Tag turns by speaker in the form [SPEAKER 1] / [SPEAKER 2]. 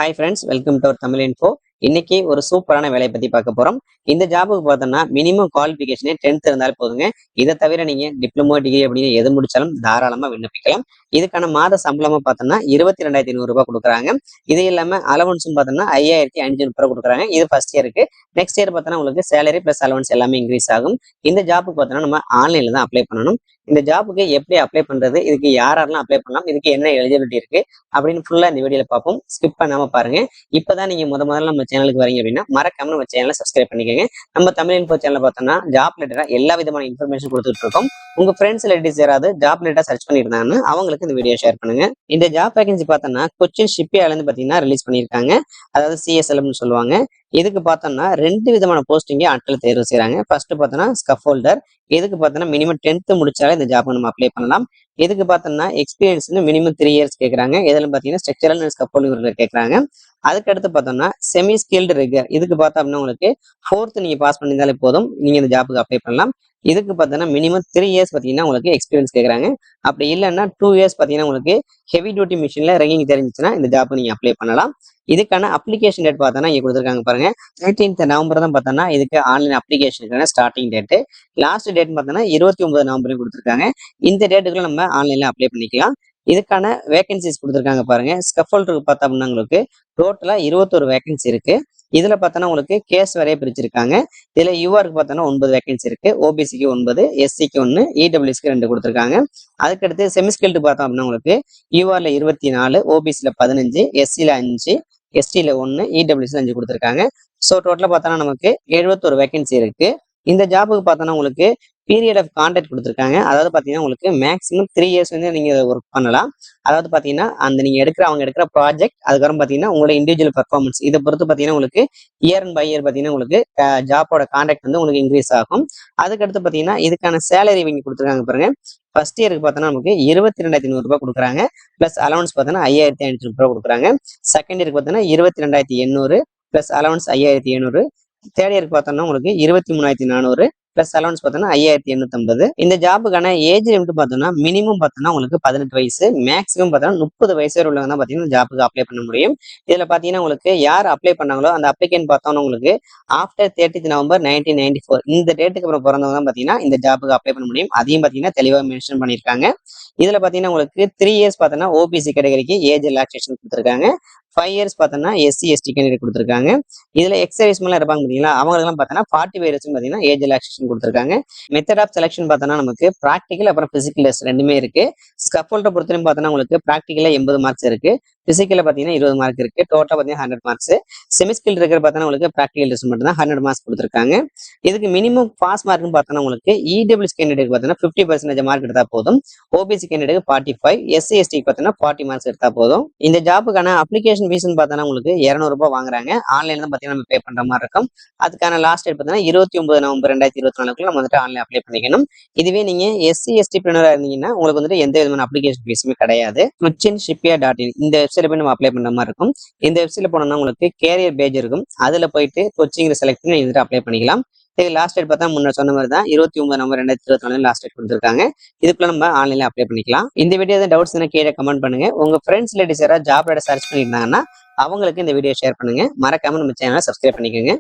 [SPEAKER 1] Hi friends, welcome to our Tamil info. இன்னைக்கு ஒரு சூப்பரான வேலையை பத்தி பார்க்க போறோம். இந்த ஜாபுக்கு பார்த்தோம்னா மினிமம் குவாலிஃபிகேஷனே 10th இருந்தாலும் போதுங்க. இதை தவிர நீங்க டிப்ளமோ டிகிரி அப்படின்னு எது முடிச்சாலும் தாராளமா விண்ணப்பிக்கலாம். இதுக்கான மாத சம்பளமா பார்த்தோம்னா 22,500 கொடுக்குறாங்க. இது இல்லாம அலவன்ஸும் பார்த்தோம்னா 5,500 கொடுக்குறாங்க. இது ஃபர்ஸ்ட் இயருக்கு. நெக்ஸ்ட் இயர் பார்த்தோம்னா உங்களுக்கு சேலரி பிளஸ் அலவன்ஸ் எல்லாமே இன்க்ரீஸ் ஆகும். இந்த ஜாபுக்கு பார்த்தோம்னா நம்ம ஆன்லைன்ல தான் அப்ளை பண்ணணும். இந்த ஜாபுக்கு எப்படி அப்ளை பண்றது, இதுக்கு யாரெல்லாம் அப்ளை பண்ணலாம், இதுக்கு என்ன எலிஜிபிலிட்டி இருக்கு அப்படின்னு ஃபுல்லா இந்த வீடியோல பார்ப்போம். ஸ்கிப் பண்ணாம பாருங்க. இப்பதான் நீங்க முதல்ல நம்ம சேனலுக்கு வரீங்க அப்படின்னா மறக்காம நம்ம சேனலை சப்ஸ்கிரைப் பண்ணிக்கோங்க. நம்ம தமிழ் இன்ஃபோ சேனல் பார்த்தோம்னா ஜாப் ரிலேட்டடா எல்லா விதமான இன்ஃபர்மேஷன் கொடுத்துட்டு இருக்கோம். உங்க ஃப்ரெண்ட்ஸ் ரிலேட்டிவ்ஸ் யாராவது ஜாப் ரிலேட்டடா சர்ச் பண்ணியிருந்தாங்கன்னா அவங்களுக்கு இந்த வீடியோ ஷேர் பண்ணுங்க. இந்த ஜாப் வேகன்சி பார்த்தோம்னா கொச்சின் ஷிப்யார்ட்ல இருந்து பாத்தீங்கன்னா ரிலீஸ் பண்ணியிருக்காங்க. அதாவது சிஎஸ்எல்னு சொல்லுவாங்க. இதுக்கு பார்த்தோம்னா 2 விதமான போஸ்டிங்க ஆட்கள் தேர்வு செய்யறாங்க. ஃபர்ஸ்ட் பார்த்தோம்னா ஸ்கஃபோல்டர். இதுக்கு பார்த்தோம்னா மினிமம் 10th முடிச்சாலே இந்த ஜாப் நம்ம அப்ளை பண்ணலாம். இதுக்கு பார்த்தோம்னா எக்ஸ்பீரியன்ஸ் மினிமம் 3 இயர்ஸ் கேட்கறாங்க. இதுல பாத்தீங்கன்னா ஸ்ட்ரக்சரல் அண்ட் ஸ்கஃபோல்டிங் கேட்கறாங்க. அதுக்கு அடுத்து பார்த்தோம்னா செமி ஸ்கில்டு ரிகர். இதுக்கு பார்த்தோம் அப்படின்னா உங்களுக்கு 4th நீங்க பாஸ் பண்ணியிருந்தாலே போதும், நீங்க இந்த ஜாப்புக்கு அப்ளை பண்ணலாம். இதுக்கு பார்த்தோம்னா மினிமம் 3 இயர்ஸ் பார்த்தீங்கன்னா உங்களுக்கு எக்ஸ்பீரியன்ஸ் கேட்கறாங்க. அப்படி இல்லைன்னா 2 இயர்ஸ் பார்த்தீங்கன்னா உங்களுக்கு ஹெவி டியூட்டி மிஷின்ல ரன்னிங் தெரிஞ்சிச்சுன்னா இந்த ஜாப் நீங்க அப்ளை பண்ணலாம். இதுக்கான அப்ளிகேஷன் டேட் பார்த்தோன்னா இங்க கொடுத்துருக்காங்க பாருங்க. 13th நவம்பர் தான் பார்த்தோம்னா இதுக்கு ஆன்லைன் அப்ளிகேஷனுக்கான ஸ்டார்டிங் டேட்டு. லாஸ்ட் டேட் பார்த்தோன்னா 29 நவம்பர் கொடுத்துருக்காங்க. இந்த டேட்டுக்குள்ள நம்ம ஆன்லைன்ல அப்ளை பண்ணிக்கலாம். இதுக்கான வேகன்சிஸ் கொடுத்துருக்காங்க பாருங்க. ஸ்கஃபோல்டருக்கு பார்த்தா அப்படின்னா உங்களுக்கு டோட்டலா 21 வேகன்சி இருக்கு. இதுல பார்த்தோன்னா உங்களுக்கு கேஸ் வரைய பிரிச்சிருக்காங்க. இதுல யூஆருக்கு பார்த்தோன்னா 9 வேகன்சி இருக்கு. ஓபிசிக்கு 9, எஸ்சிக்கு 1, இடபிள்யூஸ்க்கு 2 கொடுத்துருக்காங்க. அதுக்கடுத்து செமிஸ்கில்டு பார்த்தோம் அப்படின்னா உங்களுக்கு யூஆர்ல 24, ஓபிசில 15, எஸ்சில 5, எஸ்டில 1, இடபிள்யூஸ்ல 5 கொடுத்துருக்காங்க. ஸோ டோட்டலா பார்த்தோன்னா நமக்கு 71 வேகன்சி இருக்கு. இந்த ஜாபுக்கு பார்த்தோன்னா உங்களுக்கு பீரியட் ஆஃப் கான்ட்ராக்ட் கொடுத்துருக்காங்க. அதாவது பார்த்தீங்கன்னா உங்களுக்கு மேக்ஸிமம் 3 இயர்ஸ் வந்து நீங்க ஒர்க் பண்ணலாம். அதாவது பார்த்தீங்கன்னா அந்த நீங்க அவங்க எடுக்கிற ப்ராஜெக்ட், அதுக்கப்புறம் பார்த்தீங்கன்னா உங்களோட இண்டிவிஜுவல் பர்ஃபார்மன்ஸ் இதை பொறுத்து பார்த்தீங்கன்னா உங்களுக்கு இயர் அண்ட் பை இயர் பார்த்தீங்கன்னா உங்களுக்கு ஜாப்போட கான்ட்ராக்ட் வந்து உங்களுக்கு இன்க்ரீஸ் ஆகும். அதுக்கடுத்து பார்த்தீங்கன்னா இதுக்கான சேலரி இவங்க கொடுத்துருக்காங்க பாருங்க. ஃபர்ஸ்ட் இயருக்கு பார்த்தோன்னா நமக்கு 22,500 கொடுக்குறாங்க. பிளஸ் அலவன்ஸ் பார்த்தோன்னா 5,500 கொடுக்குறாங்க. செகண்ட் இயருக்கு பார்த்தோன்னா 22,800 பிளஸ் அலவன்ஸ் 5,700. தேர்ட் இயருக்கு பார்த்தோம்னா உங்களுக்கு 23,400 பிளஸ் அலவன்ஸ் பார்த்தோம்னா 5,850. இந்த ஜாபுக்கான ஏஜ் லிமிட் பார்த்தோம்னா மினிமம் பார்த்தோம்னா உங்களுக்கு 18 வயசு, மேக்ஸிமம் பார்த்தோம்னா 30 வயசு வரை உள்ளவங்க தான் பார்த்தீங்கன்னா ஜாப்புக்கு அப்ளை பண்ண முடியும். இதுல பார்த்தீங்கன்னா உங்களுக்கு யார் அப்ளை பண்ணாங்களோ அந்த அப்ளிகேன் பார்த்தோம்னா உங்களுக்கு ஆஃப்டர் 30th நவம்பர் 1994 இந்த டேட்டுக்கு அப்புறம் பிறந்தவங்க தான் பார்த்தீங்கன்னா இந்த ஜாப்புக்கு அப்ளை பண்ண முடியும். அதையும் பார்த்தீங்கன்னா தெளிவாக மென்ஷன் பண்ணியிருக்காங்க. இதுல பார்த்தீங்கன்னா உங்களுக்கு 3 இயர்ஸ் பார்த்தோன்னா ஓபிசி கேட்டகரிக்கு ஏஜ் ரிலாக்ஸேஷன் கொடுத்துருக்காங்க. 5 இயர்ஸ் பார்த்தோன்னா எஸ்சி எஸ்டி கேண்டிடேட் கொடுத்துருக்காங்க. இதுல எக்ஸர்வீஸ் மேலாம் இருப்பாங்க பார்த்தீங்களா, அவங்களுக்குலாம் பார்த்தோன்னா 45 இயர்ஸ் பார்த்தீங்கன்னா ஏஜ் ரிலாக்ஸேஷன் கொடுத்துருக்காங்க. மெத்தட் ஆஃப் செலக்ஷன் பார்த்தோன்னா நமக்கு ப்ராக்டிக்கல் அப்புறம் பிசிக்கல் டெஸ்ட் ரெண்டுமே இருக்கு. ஸ்கஃபோல்டை பொறுத்தவரைக்கும் பார்த்தோன்னா உங்களுக்கு ப்ராக்டிக்கல 80 மார்க்ஸ் இருக்கு, பிசிக்கல பார்த்தீங்கன்னா 20 மார்க் இருக்கு. டோட்டலா பார்த்தீங்கன்னா 100 மார்க்ஸ். செமிஸ்கில் இருக்கிற பார்த்தோன்னா உங்களுக்கு ப்ராக்டிகல் டெஸ்ட் மட்டும் தான் 100 மார்க்ஸ் கொடுத்துருக்காங்க. இதுக்கு மினிமம் பாஸ் மார்க்னு பார்த்தோன்னா உங்களுக்கு இடபிள்யூஎஸ் கேண்டிடேட் பார்த்தோன்னா 50% மார்க் எடுத்தா போதும். ஓபிசி கேண்டிடேட் 45, எஸ்சி எஸ்டி பார்த்தோன்னா 40 மார்க்ஸ் எடுத்தா போதும். இந்த ஜாப்புக்கான அப்ளிகேஷன் ஃபீஸ்னு பார்த்தோன்னா உங்களுக்கு 200 ரூபாய் வாங்குறாங்க. ஆன்லைன்ல தான் பார்த்தீங்கன்னா நம்ம பே பண்ற மாதிரி இருக்கும். அதுக்கான லாஸ்ட் டேட் பார்த்தீங்கன்னா 29 நவம்பர் 2024 நம்ம வந்துட்டு ஆன்லைன் அப்ளை பண்ணிக்கணும். இதுவே நீங்க எஸ்சி எஸ்டி பிரினரா இருந்தீங்கன்னா உங்களுக்கு வந்துட்டு எந்த விதமான அப்ளிகேஷன் ஃபீஸுமே கிடையாது. கொச்சின் ஷிப்யார்ட்.in இந்த வெப்சைட்ல போய் நம்ம அப்ளை பண்ற மாதிரி இருக்கும். இந்த வெப்சைட்ல போனோம்னா உங்களுக்கு கேரியர் பேஜ் இருக்கும். அதுல போயிட்டு கொச்சிங் செலக்ட் பண்ணி வந்துட்டு அப்ளை பண்ணிக்கலாம். இது லாஸ்ட் டேட் பார்த்தா முன்ன சொன்ன மாதிரி தான் 29 நவம்பர் 2024 லாஸ்ட் டேட் கொடுத்துருக்காங்க. இதுக்குள்ள நம்ம ஆன்லைன்ல அப்ளை பண்ணிக்கலாம். இந்த வீடியோ டவுட்ஸ் கீழே கமெண்ட் பண்ணுங்க. உங்க ஃப்ரெண்ட்ஸ் ரிலேட்டிவ்ஸ் யாராவது ஜாப் சர்ச் பண்ணியிருந்தாங்கன்னா அவங்களுக்கு இந்த வீடியோ ஷேர் பண்ணுங்க. மறக்காம நம்ம சேனலை சப்ஸ்கிரைப் பண்ணிக்கோங்க.